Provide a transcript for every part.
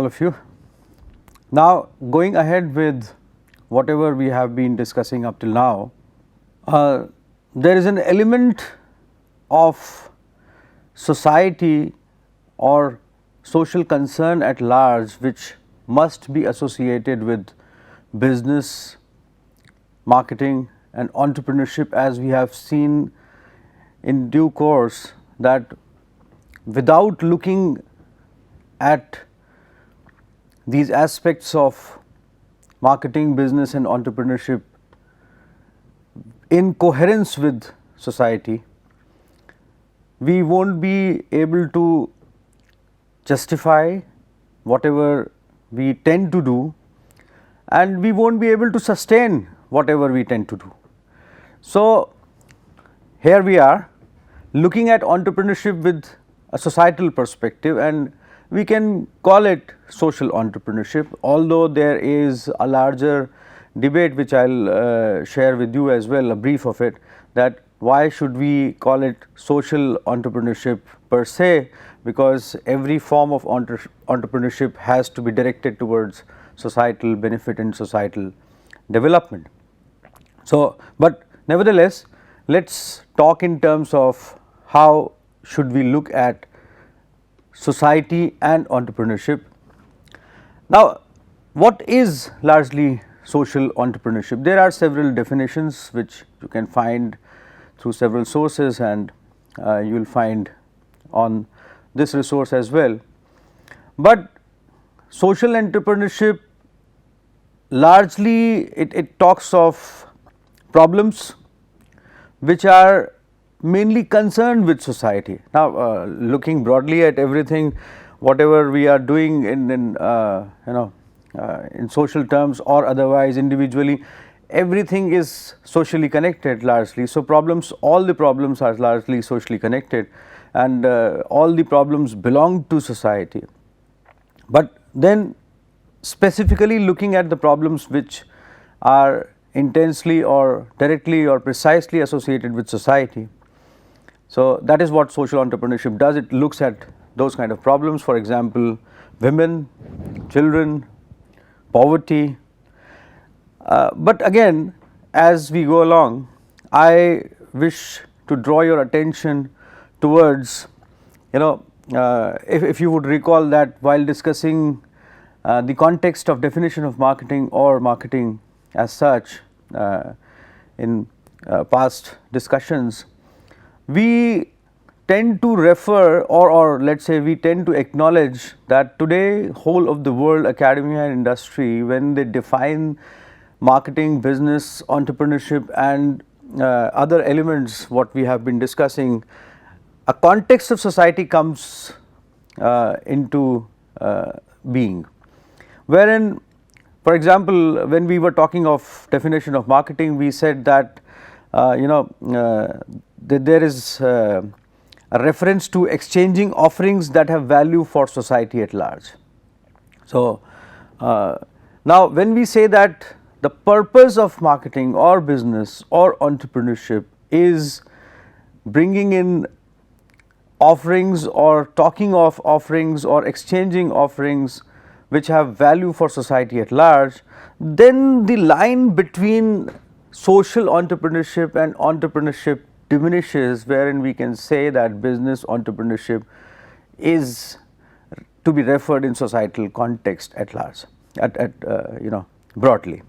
all of you. Now, going ahead with whatever we have been discussing up till now, there is an element of society or social concern at large which must be associated with business, marketing and entrepreneurship, as we have seen in due course that without looking at these aspects of marketing, business and entrepreneurship in coherence with society, we won't be able to justify whatever we tend to do, and we won't be able to sustain whatever we tend to do. So, here we are looking at entrepreneurship with a societal perspective, and we can call it social entrepreneurship, although there is a larger debate which I will share with you as well, a brief of it, that why should we call it social entrepreneurship per se, because every form of entrepreneurship has to be directed towards societal benefit and societal development. So, but nevertheless, let us talk in terms of how should we look at society and entrepreneurship. Now, what is largely social entrepreneurship? There are several definitions which you can find through several sources, and you will find on this resource as well. But social entrepreneurship largely it talks of problems which are mainly concerned with society. Now, looking broadly at everything, whatever we are doing in social terms or otherwise individually, everything is socially connected largely. So, all the problems are largely socially connected, and all the problems belong to society. But then specifically looking at the problems which are intensely or directly or precisely associated with society. So, that is what social entrepreneurship does. It looks at those kind of problems, for example, women, children, poverty. But again, as we go along, I wish to draw your attention towards, if you would recall that while discussing the context of definition of marketing or marketing as such in past discussions, we tend to refer or let us say we tend to acknowledge that today whole of the world, academia and industry, when they define marketing, business, entrepreneurship and other elements what we have been discussing, a context of society comes into being, wherein, for example, when we were talking of definition of marketing, we said that there is a reference to exchanging offerings that have value for society at large. So, now when we say that the purpose of marketing or business or entrepreneurship is bringing in offerings or talking of offerings or exchanging offerings which have value for society at large, then the line between social entrepreneurship and entrepreneurship diminishes, wherein we can say that business entrepreneurship is to be referred in societal context at large, broadly.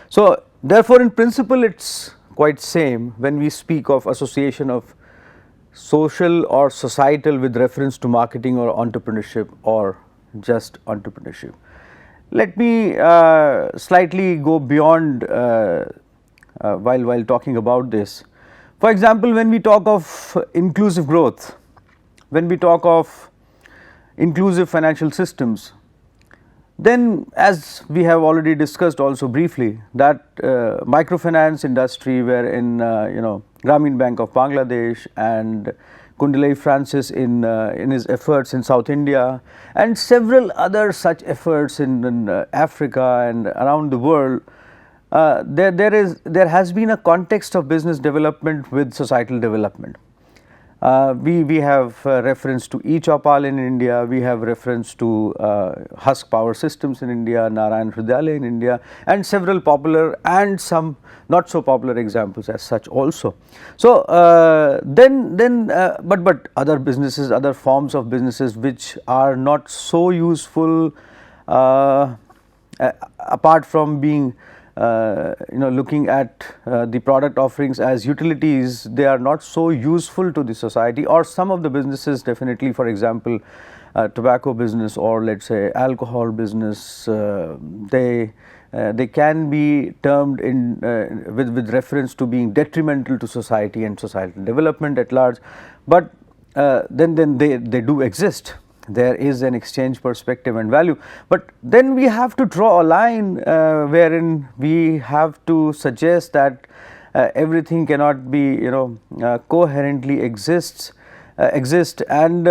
So, therefore, in principle it is quite same when we speak of association of social or societal with reference to marketing or entrepreneurship or just entrepreneurship. Let me slightly go beyond while talking about this. For example, when we talk of inclusive growth, when we talk of inclusive financial systems, then as we have already discussed also briefly that microfinance industry, wherein Grameen Bank of Bangladesh and Kundalai Francis in his efforts in South India and several other such efforts in Africa and around the world, there has been a context of business development with societal development. We have reference to e-Chaupal in India, we have reference to Husk Power Systems in India, Narayan Hridyalaya in India, and several popular and some not so popular examples as such also. So, but other businesses, other forms of businesses which are not so useful, apart from being looking at the product offerings as utilities, they are not so useful to the society, or some of the businesses definitely, for example, tobacco business or let us say alcohol business, they can be termed in with reference to being detrimental to society and societal development at large, but then they do exist. There is an exchange perspective and value, but then we have to draw a line wherein we have to suggest that everything cannot be coherently exist, and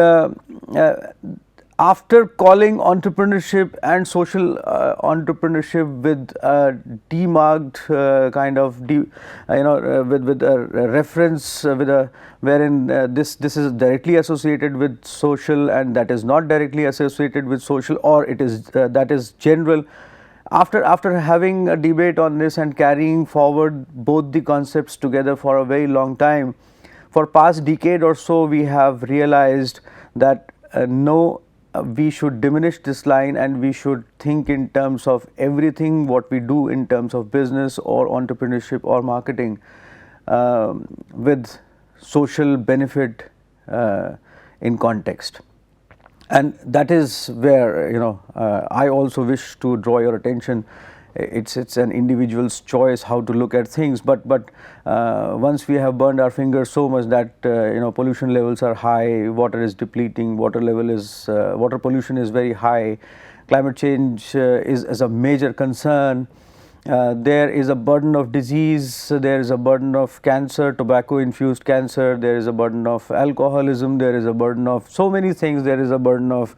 after calling entrepreneurship and social entrepreneurship with a demarked kind of with a reference with a wherein this is directly associated with social and that is not directly associated with social, or it is that is general. After having a debate on this and carrying forward both the concepts together for a very long time, for past decade or so, we have realized that no, we should diminish this line and we should think in terms of everything what we do in terms of business or entrepreneurship or marketing with social benefit in context. And that is where I also wish to draw your attention. It's an individual's choice how to look at things, but once we have burned our fingers so much that pollution levels are high, water is depleting, water pollution is very high, climate change is a major concern. There is a burden of disease, there is a burden of cancer, tobacco infused cancer, there is a burden of alcoholism, there is a burden of so many things, there is a burden of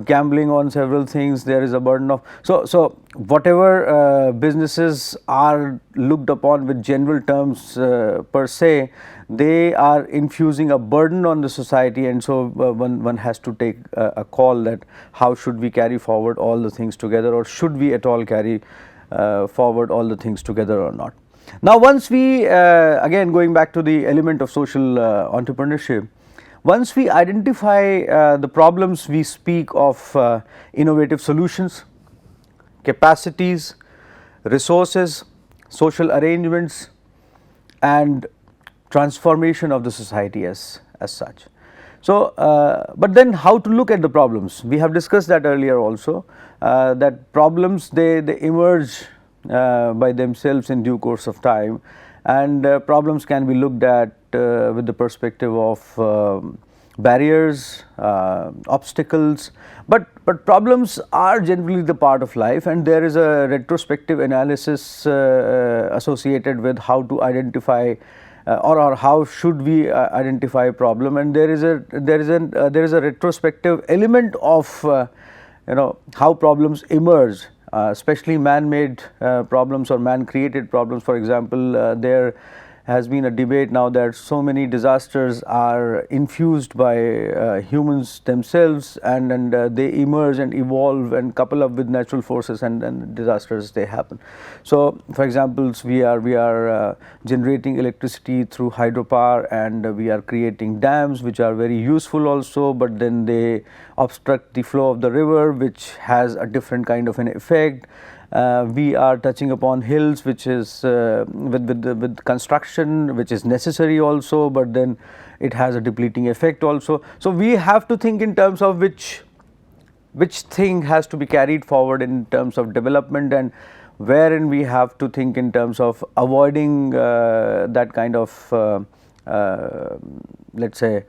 gambling on several things, there is a burden of so whatever businesses are looked upon with general terms per se, they are infusing a burden on the society, and so one has to take a call that how should we carry forward all the things together, or should we at all carry forward all the things together or not. Now, once we again going back to the element of social entrepreneurship, once we identify the problems, we speak of innovative solutions, capacities, resources, social arrangements, and transformation of the society as such. So, but then how to look at the problems? We have discussed that earlier also, that problems they emerge by themselves in due course of time, and problems can be looked at with the perspective of barriers, obstacles, but problems are generally the part of life, and there is a retrospective analysis associated with how to identify or how should we identify a problem, and there is a retrospective element of how problems emerge, especially man-made problems or man-created problems. For example, there has been a debate now that so many disasters are infused by humans themselves, and they emerge and evolve and couple up with natural forces, and disasters they happen. So, for example, we are generating electricity through hydropower, and we are creating dams which are very useful also, but then they obstruct the flow of the river, which has a different kind of an effect. We are touching upon hills, which is with construction, which is necessary also, but then it has a depleting effect also. So, we have to think in terms of which thing has to be carried forward in terms of development, and wherein we have to think in terms of avoiding that kind of let us say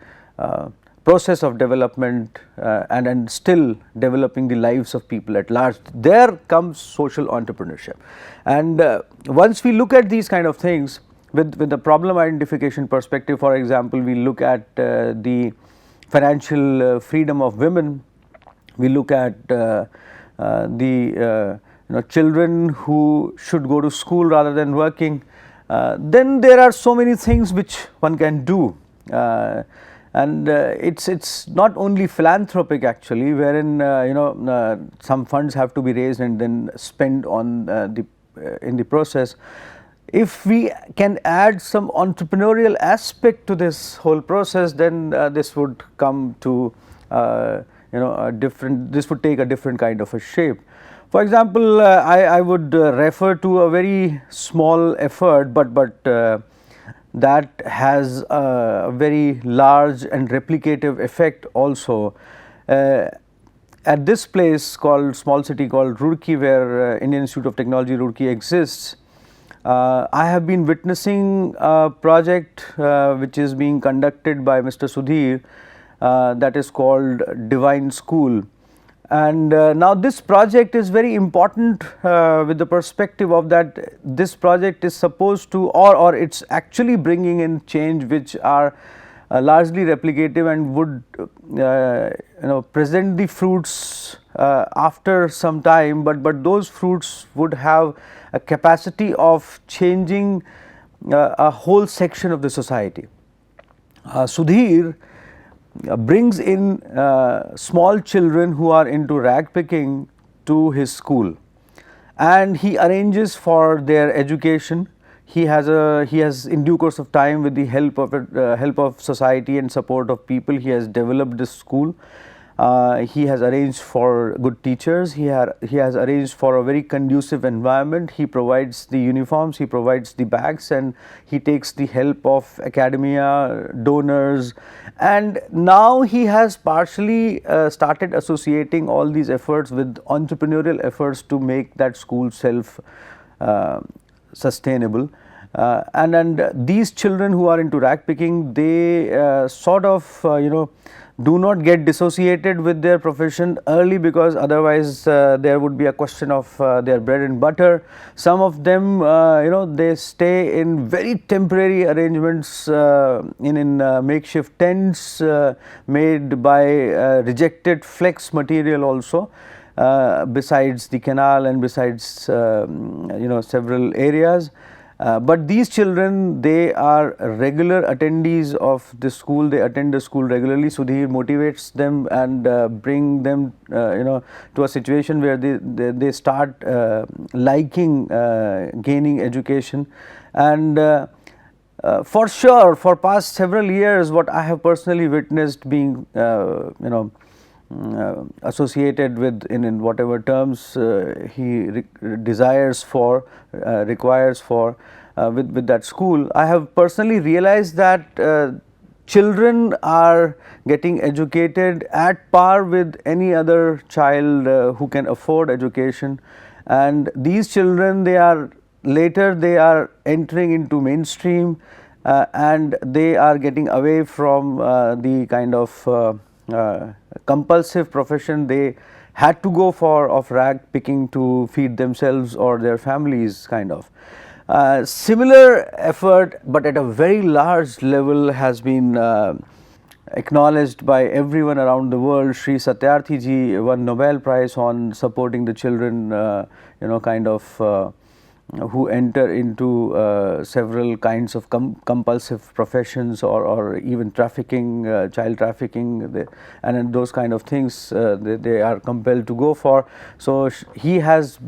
process of development and still developing the lives of people at large. There comes social entrepreneurship, and once we look at these kind of things with the problem identification perspective, for example, we look at the financial freedom of women, we look at the children who should go to school rather than working, then there are so many things which one can do. and it's not only philanthropic actually, wherein some funds have to be raised and then spent on in the process. If we can add some entrepreneurial aspect to this whole process, then this would come to a different, this would take a different kind of a shape. For example, I would refer to a very small effort, but that has a very large and replicative effect also. At this place called, small city called Roorkee, where Indian Institute of Technology Roorkee exists, I have been witnessing a project which is being conducted by Mr. Sudhir, that is called Divine School. And now this project is very important with the perspective of that this project is supposed to, or it's actually bringing in change which are largely replicative and would present the fruits after some time, but those fruits would have a capacity of changing a whole section of the society. Sudhir brings in small children who are into rag picking to his school, and he arranges for their education. He has in due course of time, with the help of society and support of people, he has developed this school. He has arranged for good teachers. He has arranged for a very conducive environment. He provides the uniforms, he provides the bags, and he takes the help of academia, donors, and now he has partially started associating all these efforts with entrepreneurial efforts to make that school self sustainable. And these children who are into rag picking, they sort of do not get dissociated with their profession early, because otherwise there would be a question of their bread and butter. Some of them they stay in very temporary arrangements in makeshift tents made by rejected flex material also, besides the canal and besides several areas. But these children, they are regular attendees of the school. They attend the school regularly. Sudhir motivates them and bring them to a situation where they start liking gaining education. And for sure, for past several years, what I have personally witnessed, being associated with in whatever terms he desires for, requires for with that school, I have personally realized that children are getting educated at par with any other child who can afford education. And these children, they are entering into mainstream, and they are getting away from the kind of compulsive profession they had to go for, of rag picking to feed themselves or their families, kind of. Similar effort, but at a very large level, has been acknowledged by everyone around the world. Sri Satyarthi ji won Nobel Prize on supporting the children, kind of who enter into several kinds of compulsive professions, or even trafficking, child trafficking, and those kind of things they are compelled to go for. So he has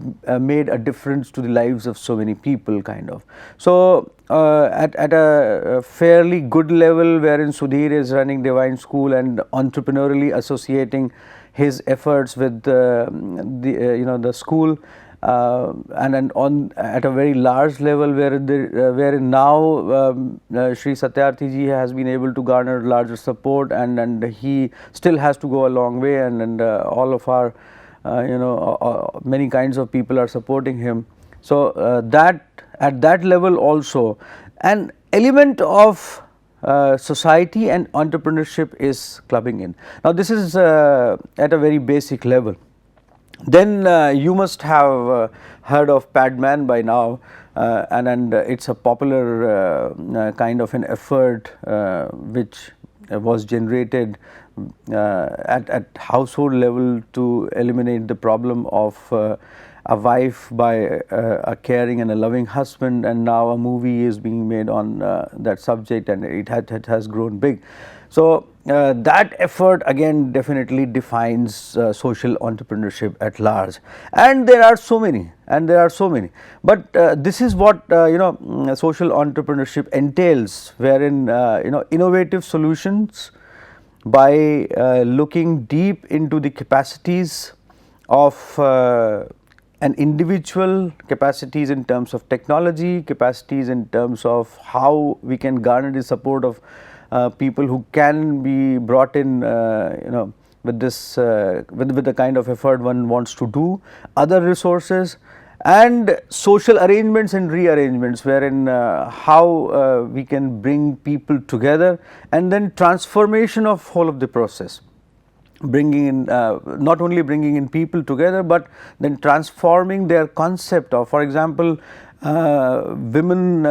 made a difference to the lives of so many people, kind of. So at a fairly good level, wherein Sudhir is running Divine School and entrepreneurially associating his efforts with the school, and then at a very large level, wherein now Sri Satyarthi ji has been able to garner larger support, and he still has to go a long way, and all of our many kinds of people are supporting him. So that at that level also, an element of society and entrepreneurship is clubbing in. Now this is at a very basic level. Then you must have heard of Padman by now, and it's a popular kind of an effort which was generated at household level to eliminate the problem of a wife by a caring and a loving husband, and now a movie is being made on that subject, and it has grown big. So that effort again definitely defines social entrepreneurship at large, and there are so many, but this is what social entrepreneurship entails, wherein innovative solutions by looking deep into the capacities of an individual, capacities in terms of technology, capacities in terms of how we can garner the support of people who can be brought in with this with the kind of effort one wants to do, other resources, and social arrangements and rearrangements, wherein how we can bring people together, and then transformation of whole of the process, bringing in not only bringing in people together, but then transforming their concept of, for example, women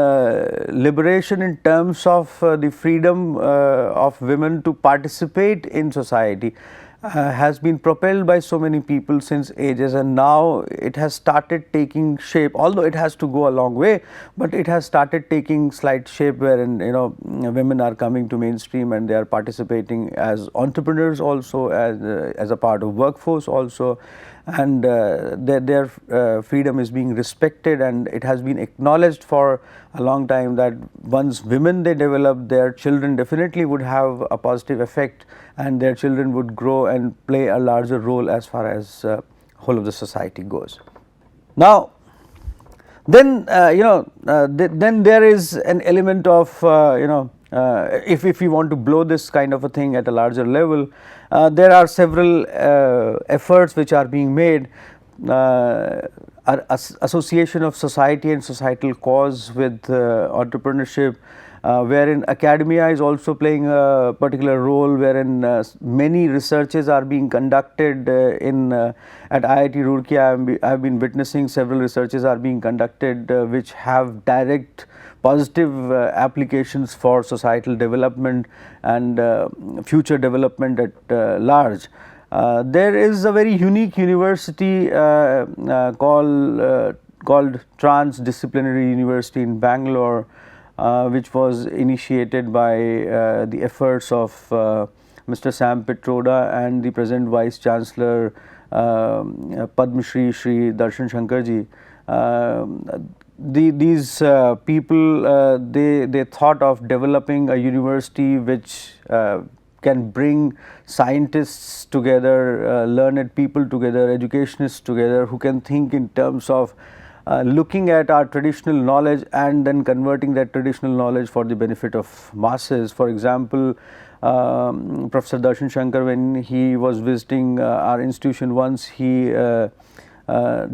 liberation in terms of the freedom of women to participate in society has been propelled by so many people since ages, and now it has started taking shape, although it has to go a long way, but it has started taking slight shape, wherein women are coming to mainstream and they are participating as entrepreneurs also, as a part of workforce also, and their freedom is being respected, and it has been acknowledged for a long time that once women they develop, their children definitely would have a positive effect, and their children would grow and play a larger role as far as whole of the society goes. Now, then then there is an element of if we want to blow this kind of a thing at a larger level, there are several efforts which are being made. Association of society and societal cause with entrepreneurship, wherein academia is also playing a particular role, wherein many researches are being conducted at IIT Roorkee. I have been witnessing several researches are being conducted which have direct positive applications for societal development and future development at large. There is a very unique university called Transdisciplinary University in Bangalore, which was initiated by the efforts of Mr. Sam Pitroda and the present Vice Chancellor Padma Shri Darshan Shankarji. These people they thought of developing a university which can bring scientists together, learned people together, educationists together, who can think in terms of looking at our traditional knowledge and then converting that traditional knowledge for the benefit of masses. For example, Professor Darshan Shankar, when he was visiting our institution once, he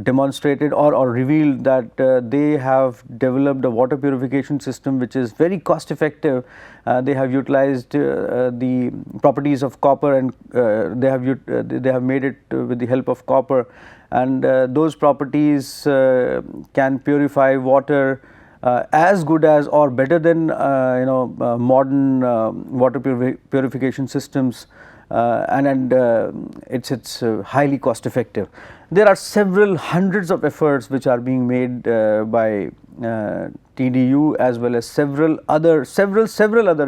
demonstrated or revealed that they have developed a water purification system which is very cost effective. They have utilized the properties of copper, and they have made it with the help of copper, and those properties can purify water as good as or better than modern water purification systems, and it's highly cost effective. There are several hundreds of efforts which are being made by TDU as well as several other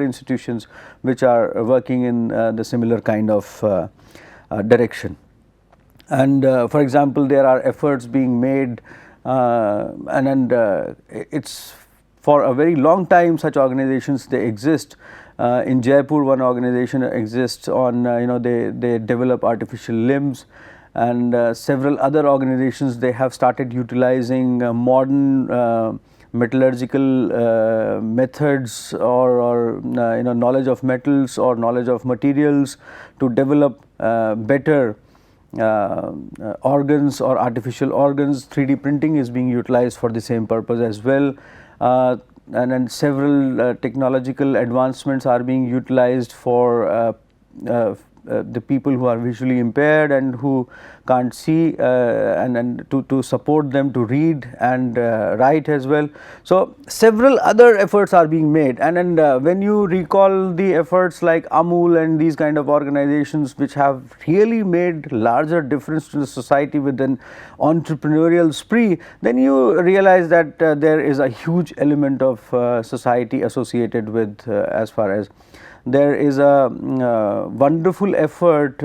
institutions which are working in the similar kind of direction. And for example, there are efforts being made and it's for a very long time such organizations they exist. In Jaipur, one organization exists on they develop artificial limbs, and several other organizations they have started utilizing modern metallurgical methods or knowledge of metals or knowledge of materials to develop better organs or artificial organs. 3D printing is being utilized for the same purpose as well, and then several technological advancements are being utilized for the people who are visually impaired and who can't see, and to support them to read and write as well. So several other efforts are being made, and when you recall the efforts like Amul and these kind of organizations which have really made larger difference to the society with an entrepreneurial spree, then you realize that there is a huge element of society associated with, as far as there is a wonderful effort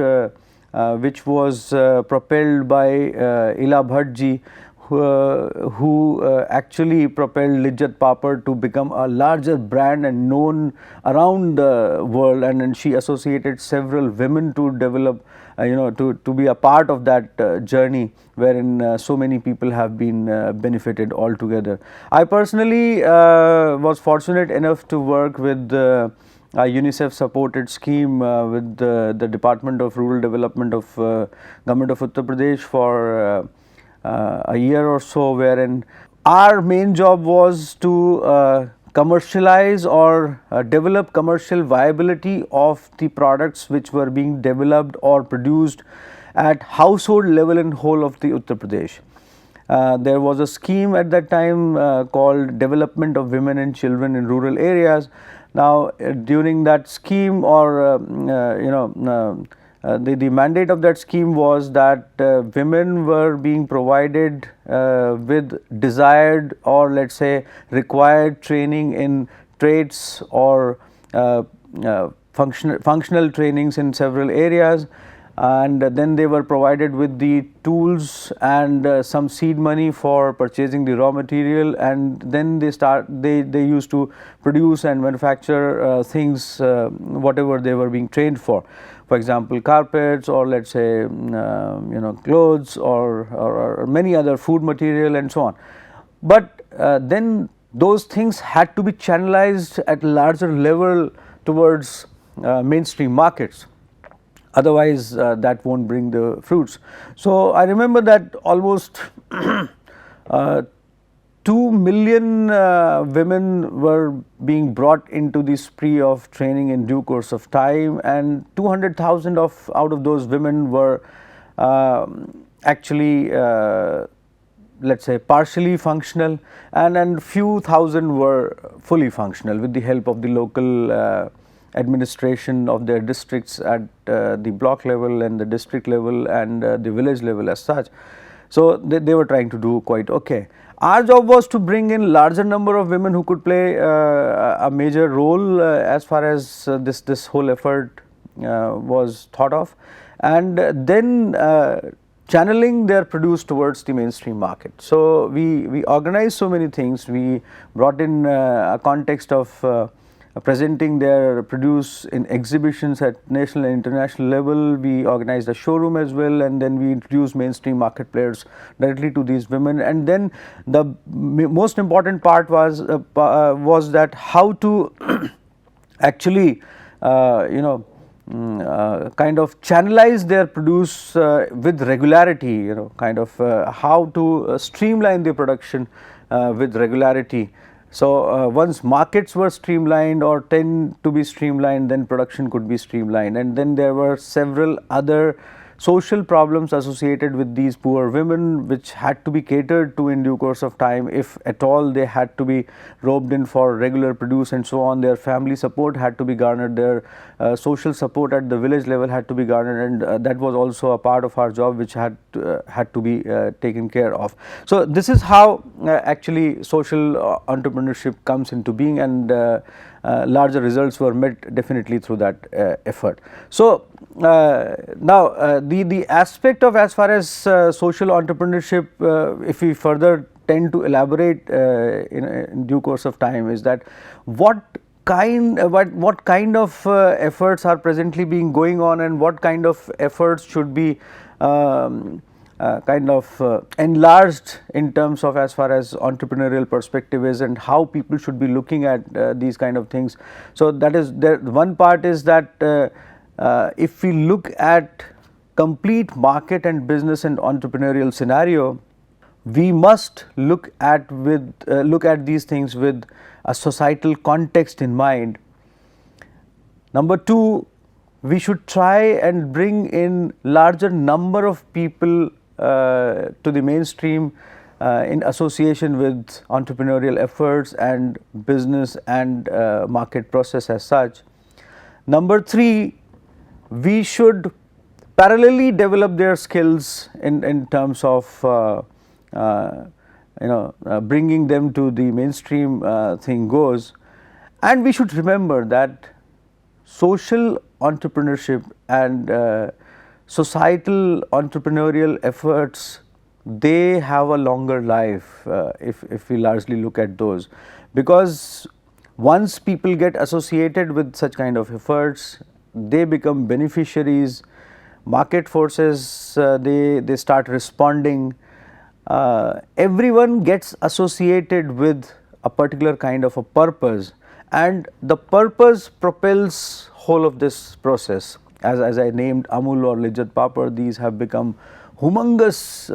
which was propelled by Ila Bhatt ji, who actually propelled Lijjat Papad to become a larger brand and known around the world, and she associated several women to develop, to be a part of that journey wherein so many people have been benefited altogether. I personally was fortunate enough to work with a UNICEF supported scheme with the Department of Rural Development of Government of Uttar Pradesh for a year or so, wherein our main job was to commercialize or develop commercial viability of the products which were being developed or produced at household level in whole of the Uttar Pradesh. There was a scheme at that time called Development of Women and Children in Rural Areas. Now, during that scheme, or the mandate of that scheme was that women were being provided with desired, or let us say required training in trades or functional trainings in several areas, and then they were provided with the tools and some seed money for purchasing the raw material, and then they used to produce and manufacture things whatever they were being trained for example carpets, or let us say clothes, or many other food material and so on. But then those things had to be channelized at larger level towards mainstream markets. Otherwise, that won't bring the fruits. So I remember that almost 2 million women were being brought into the spree of training in due course of time, and 200,000 out of those women were actually let us say partially functional, and few thousand were fully functional with the help of the local administration of their districts at the block level and the district level and the village level as such. So they were trying to do quite okay. Our job was to bring in larger number of women who could play a major role as far as this whole effort was thought of, and then channeling their produce towards the mainstream market. So we organized so many things. We brought in a context of presenting their produce in exhibitions at national and international level. We organized a showroom as well, and then we introduced mainstream market players directly to these women. And then the most important part was that how to actually kind of channelize their produce with regularity, kind of how to streamline the production with regularity. So once markets were streamlined or tend to be streamlined, then production could be streamlined. And then there were several other social problems associated with these poor women which had to be catered to in due course of time. If at all they had to be roped in for regular produce and so on, their family support had to be garnered, their social support at the village level had to be garnered, and that was also a part of our job which had to be taken care of. So this is how actually social entrepreneurship comes into being, and larger results were met definitely through that effort. So now the aspect of, as far as social entrepreneurship, if we further tend to elaborate in due course of time, is that what kind of efforts are presently being going on, and what kind of efforts should be kind of enlarged in terms of as far as entrepreneurial perspective is, and how people should be looking at these kind of things. So that is there. One part is that if we look at complete market and business and entrepreneurial scenario, we must look at these things with a societal context in mind. Number two, we should try and bring in larger number of people to the mainstream in association with entrepreneurial efforts and business and market process as such. Number 3, we should parallelly develop their skills in terms of bringing them to the mainstream thing goes. And we should remember that social entrepreneurship and societal entrepreneurial efforts, they have a longer life if we largely look at those, because once people get associated with such kind of efforts, they become beneficiaries, market forces, they start responding, everyone gets associated with a particular kind of a purpose, and the purpose propels whole of this process. As I named Amul or Lijjat Papad, these have become humongous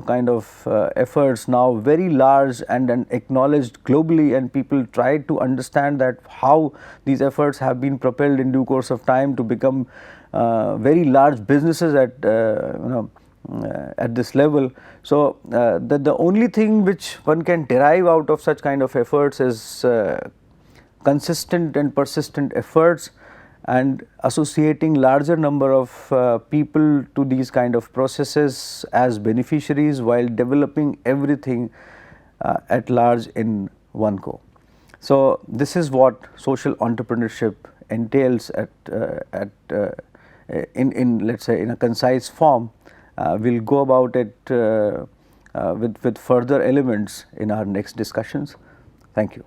kind of efforts now, very large and acknowledged globally, and people try to understand that how these efforts have been propelled in due course of time to become very large businesses at this level. So the only thing which one can derive out of such kind of efforts is consistent and persistent efforts, and associating larger number of people to these kind of processes as beneficiaries while developing everything at large in one go. So this is what social entrepreneurship entails in let's say in a concise form. We'll go about it with further elements in our next discussions. Thank you.